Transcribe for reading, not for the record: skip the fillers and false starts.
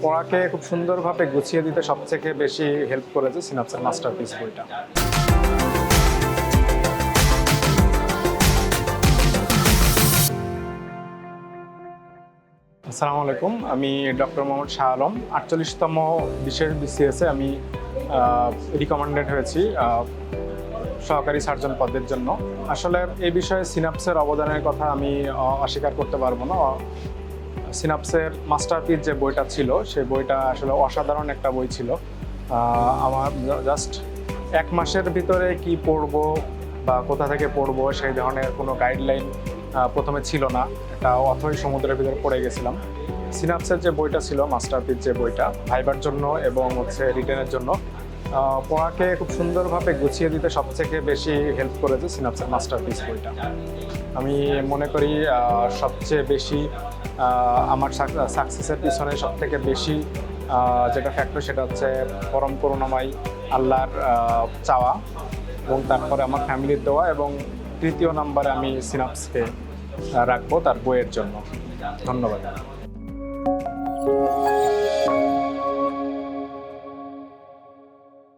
পড়াকে খুব সুন্দরভাবে গুছিয়ে দিতে সবথেকে বেশি হেল্প করেছে সিনাপসের মাস্টারপিস বইটা। আসসালামু আলাইকুম, আমি ডক্টর মোহাম্মদ শাহ আলম। 48তম বিশেষ বিসিএসে আমি রিকমেন্ডেড হয়েছি সহকারী সার্জন পদের জন্য। আসলে এই বিষয়ে সিনাপসের অবদানের কথা আমি অস্বীকার করতে পারবো না। সিনাপসের মাস্টারপিস যে বইটা ছিল, সেই বইটা আসলে অসাধারণ একটা বই ছিল। আমার জাস্ট 1 মাসের ভিতরে কি পড়বো বা কোথা থেকে পড়বো সেই ধরনের কোনো গাইডলাইন প্রথমে ছিল না। একটা অথই সমুদ্রের ভিতরে পড়ে গেছিলাম। সিনাপসের যে বইটা ছিল, মাস্টারপিস যে বইটা, ভাইবার জন্য এবং রিটেনের জন্য পড়াকে খুব সুন্দরভাবে গুছিয়ে দিতে সবথেকে বেশি হেল্প করেছে সিনাপসের মাস্টারপিস বইটা। আমি মনে করি সবচেয়ে বেশি আমার সাকসেসের পিছনে সবথেকে বেশি যেটা ফ্যাক্টর, সেটা হচ্ছে পরম করুণাময় আল্লাহর চাওয়া এবং তারপরে আমার ফ্যামিলির দেওয়া, এবং তৃতীয় নাম্বারে আমি সিনাপসকে রাখবো তার বইয়ের জন্য। ধন্যবাদ।